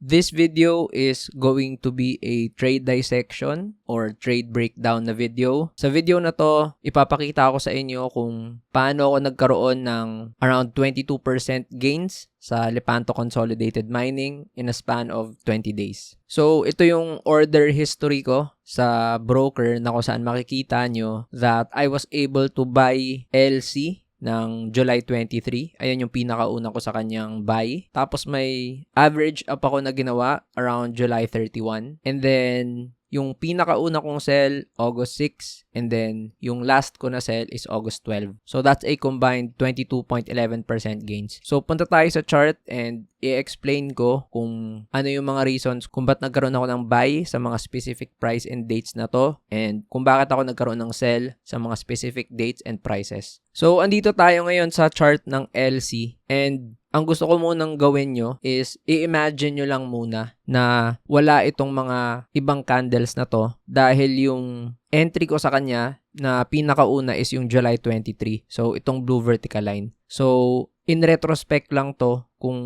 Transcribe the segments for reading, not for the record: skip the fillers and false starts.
This video is going to be a trade dissection or trade breakdown na video. Sa video na to, ipapakita ko sa inyo kung paano ako nagkaroon ng around 22% gains sa Lepanto Consolidated Mining in a span of 20 days. So, ito yung order history ko sa broker na kung saan makikita nyo that I was able to buy LC ng July 23. Ayan yung pinakauna ko sa kanyang buy. Tapos may average up ako na ginawa around July 31. And then, yung pinakauna kong sell, August 6. And then, yung last ko na sell is August 12. So, that's a combined 22.11% gains. So, punta tayo sa chart and i-explain ko kung ano yung mga reasons kung ba't nagkaroon ako ng buy sa mga specific price and dates na to and kung bakit ako nagkaroon ng sell sa mga specific dates and prices. So, andito tayo ngayon sa chart ng LC and ang gusto ko munang gawin nyo is i-imagine nyo lang muna na wala itong mga ibang candles na to dahil yung entry ko sa kanya na pinakauna is yung July 23. So, itong blue vertical line. So, in retrospect lang to kung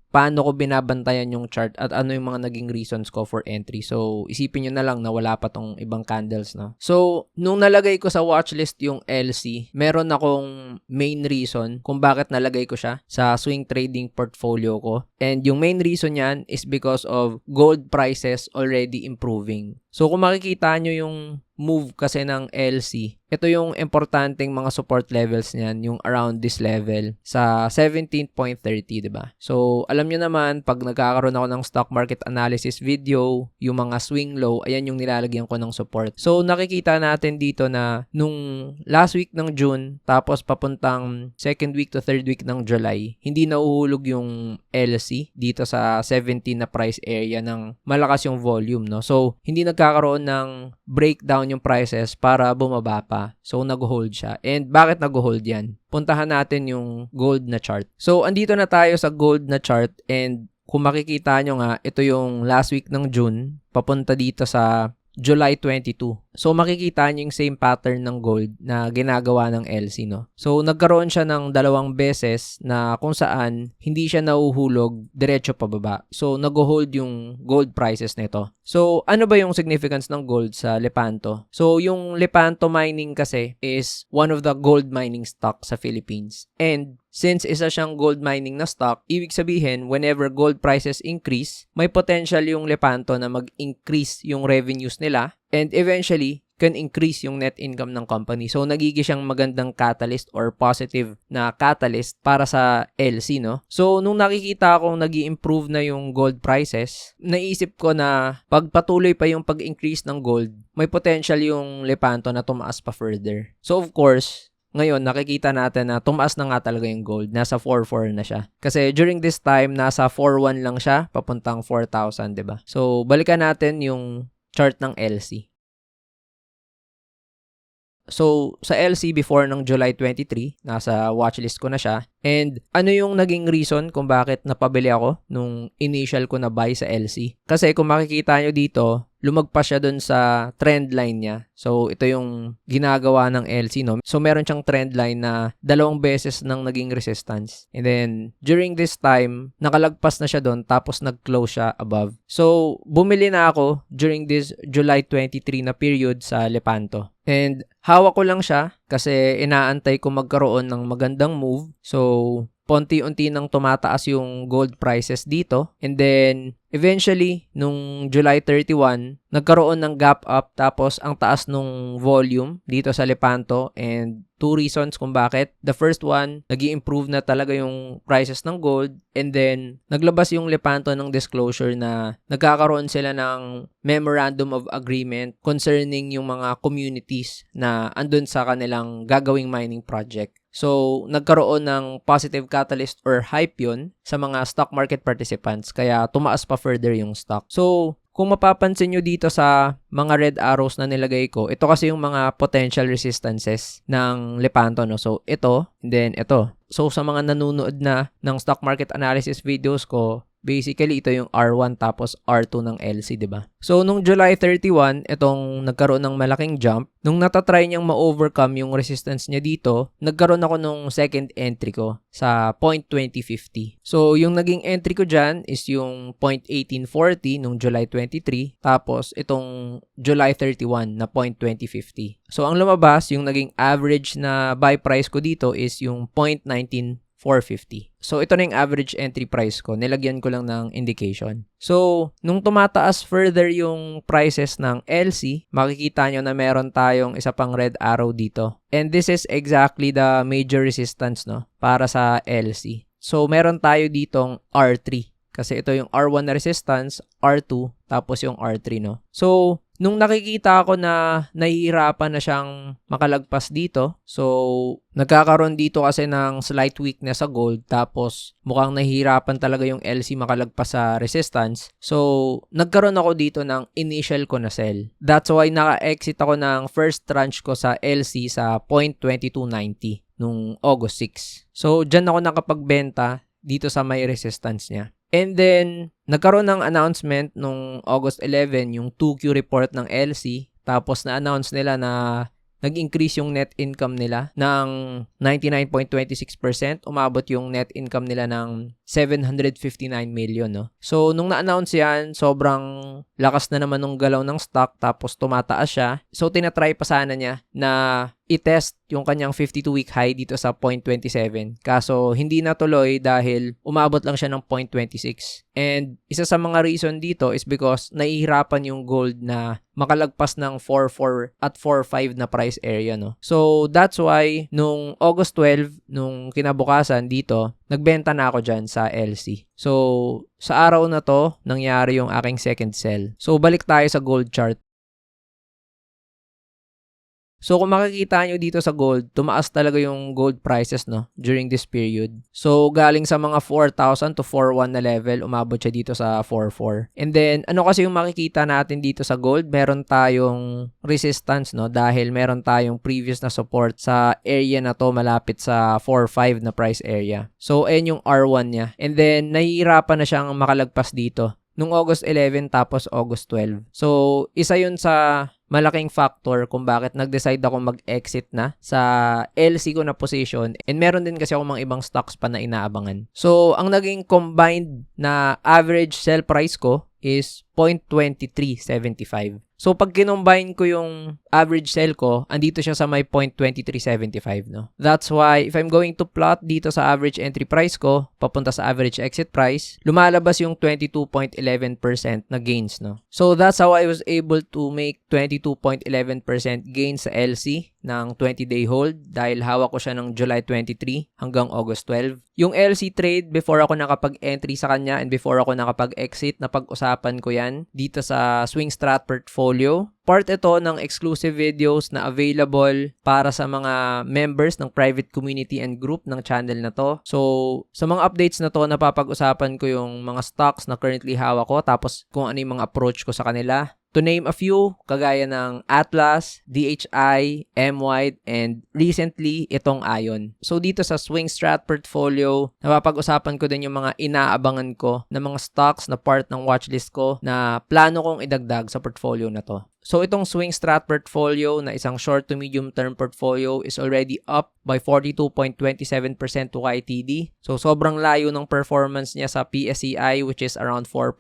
paano ko binabantayan yung chart at ano yung mga naging reasons ko for entry. So, isipin nyo na lang na wala pa tong ibang candles, no? So, nung nalagay ko sa watchlist yung LC, meron akong main reason kung bakit nalagay ko siya sa swing trading portfolio ko. And yung main reason yan is because of gold prices already improving. So, kung makikita nyo yung move kasi ng LC, ito yung importanteng mga support levels niyan, yung around this level sa 17.30, diba? So, alam nyo naman, pag nagkakaroon ako ng stock market analysis video, yung mga swing low, ayan yung nilalagyan ko ng support. So, nakikita natin dito na nung last week ng June, tapos papuntang second week to third week ng July, hindi nauhulog yung LC dito sa 17 na price area ng malakas yung volume, no? So, hindi nagkakaroon ng breakdown yung prices para bumaba pa. So, nag-hold siya. And bakit nag-hold yan? Puntahan natin yung gold na chart. So, andito na tayo sa gold na chart and kung makikita nyo nga, ito yung last week ng June, papunta dito sa July 22. So, makikita nyo yung same pattern ng gold na ginagawa ng LC, no? So, nagkaroon siya ng dalawang beses na kung saan hindi siya nauhulog diretso pababa. So, nag-hold yung gold prices nito. So, ano ba yung significance ng gold sa Lepanto? So, yung Lepanto mining kasi is one of the gold mining stock sa Philippines. And since isa siyang gold mining na stock, ibig sabihin, whenever gold prices increase, may potential yung Lepanto na mag-increase yung revenues nila and eventually, can increase yung net income ng company. So, nagiging siyang magandang catalyst or positive na catalyst para sa LC, no? So, nung nakikita akong nag-i-improve na yung gold prices, naisip ko na pagpatuloy pa yung pag-increase ng gold, may potential yung Lepanto na tumaas pa further. So, of course, ngayon, nakikita natin na tumaas na nga talaga yung gold. Nasa 4.4 na siya. Kasi during this time, nasa 4.1 lang siya, papuntang 4,000, diba? So, balikan natin yung chart ng LC. So, sa LC before ng July 23, nasa watchlist ko na siya. And ano yung naging reason kung bakit napabili ako nung initial ko na buy sa LC? Kasi kung makikita nyo dito, lumagpas siya dun sa trend line niya. So, ito yung ginagawa ng LC, no? So, meron siyang trend line na 2 beses nang naging resistance. And then, during this time, nakalagpas na siya dun, tapos nag-close siya above. So, bumili na ako during this July 23 na period sa Lepanto. And, hawak ko lang siya kasi inaantay ko magkaroon ng magandang move. So, paunti-unti nang tumataas yung gold prices dito. And then, eventually, nung July 31, nagkaroon ng gap up tapos ang taas nung volume dito sa Lepanto and 2 reasons kung bakit. The first one, nag-i-improve na talaga yung prices ng gold and then naglabas yung Lepanto ng disclosure na nagkakaroon sila ng memorandum of agreement concerning yung mga communities na andun sa kanilang gagawing mining project. So, nagkaroon ng positive catalyst or hype yun sa mga stock market participants kaya tumaas pa further yung stock. So, kung mapapansin nyo dito sa mga red arrows na nilagay ko, ito kasi yung mga potential resistances ng Lepanto, no? So, ito, and then ito. So, sa mga nanonood na ng stock market analysis videos ko, Basically, ito yung R1 tapos R2 ng LC, 'di ba? So, nung July 31, itong nagkaroon ng malaking jump. Nung natatry niyang ma-overcome yung resistance niya dito, nagkaroon ako nung second entry ko sa 0.2050. So, yung naging entry ko dyan is yung 0.1840 nung July 23, tapos itong July 31 na 0.2050. So, ang lumabas, yung naging average na buy price ko dito is yung 0.19450. So, ito na yung average entry price ko. Nilagyan ko lang ng indication. So, nung tumataas further yung prices ng LC, makikita nyo na meron tayong isa pang red arrow dito. And this is exactly the major resistance, no, para sa LC. So, meron tayo ditong R3. Kasi ito yung R1 na resistance, R2, tapos yung R3, no. So, nung nakikita ko na nahihirapan na siyang makalagpas dito, so nagkakaroon dito kasi ng slight weakness sa gold, tapos mukhang nahihirapan talaga yung LC makalagpas sa resistance. So, nagkaroon ako dito ng initial ko na sell. That's why naka-exit ako ng first tranche ko sa LC sa 0.2290 nung August 6. So, dyan ako nakapagbenta dito sa may resistance niya. And then, nagkaroon ng announcement nung August 11, yung 2Q report ng LC. Tapos na-announce nila na nag-increase yung net income nila ng 99.26%. Umabot yung net income nila ng 759 million, no? So, nung na-announce yan, sobrang lakas na naman ng galaw ng stock, tapos tumataas siya. So, tinatry pa sana niya na i-test yung kanyang 52-week high dito sa 0.27. Kaso, hindi natuloy dahil umabot lang siya ng 0.26. And isa sa mga reason dito is because nahihirapan yung gold na makalagpas ng 4.4 at 4.5 na price area, no? So, that's why, nung August 12, nung kinabukasan dito, nagbenta na ako dyan sa LC. So, sa araw na to, nangyari yung aking second sell. So, balik tayo sa gold chart. So, kung makikita nyo dito sa gold, tumaas talaga yung gold prices, no, during this period. So, galing sa mga 4,000 to 4,1 na level, umabot siya dito sa 4,4. And then, ano kasi yung makikita natin dito sa gold? Meron tayong resistance, no, dahil meron tayong previous na support sa area na to malapit sa 4,5 na price area. So, ayan yung R1 niya. And then, nahihirapan na siyang makalagpas dito nung August 11 tapos August 12. So, isa yun sa malaking factor kung bakit nag-decide ako mag-exit na sa LC ko na position, and meron din kasi ako mga ibang stocks pa na inaabangan. So, ang naging combined na average sell price ko is 0.2375. So, pag kinombine ko yung average sell ko, andito siya sa may 0.2375, no? That's why, if I'm going to plot dito sa average entry price ko, papunta sa average exit price, lumalabas yung 22.11% na gains, no? So, that's how I was able to make 22.11% gains sa LC ng 20-day hold dahil hawak ko siya ng July 23 hanggang August 12. Yung LC trade, before ako nakapag-entry sa kanya and before ako nakapag-exit, napag-usapan ko yan dito sa Swing Strat Portfolio. Part ito ng exclusive videos na available para sa mga members ng private community and group ng channel na to. So, sa mga updates na to, napapag-usapan ko yung mga stocks na currently hawak ko, tapos kung ano yung mga approach ko sa kanila. To name a few, kagaya ng Atlas, DHI, M-Wide, and recently, itong Ion. So, dito sa Swing Strat Portfolio, napapag-usapan ko din yung mga inaabangan ko na mga stocks na part ng watchlist ko na plano kong idagdag sa portfolio na to. So, itong Swing Strat Portfolio na isang short to medium term portfolio is already up by 42.27% to YTD. So, sobrang layo ng performance niya sa PSEI, which is around 4%.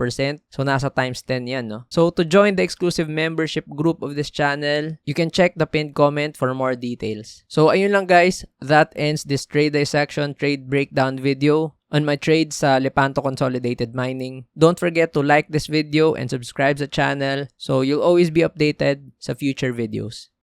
So, nasa times 10 yan, no? So, to join the exclusive membership group of this channel, you can check the pinned comment for more details. So, ayun lang guys. That ends this trade dissection, trade breakdown video on my trade sa Lepanto Consolidated Mining. Don't forget to like this video and subscribe sa channel so you'll always be updated sa future videos.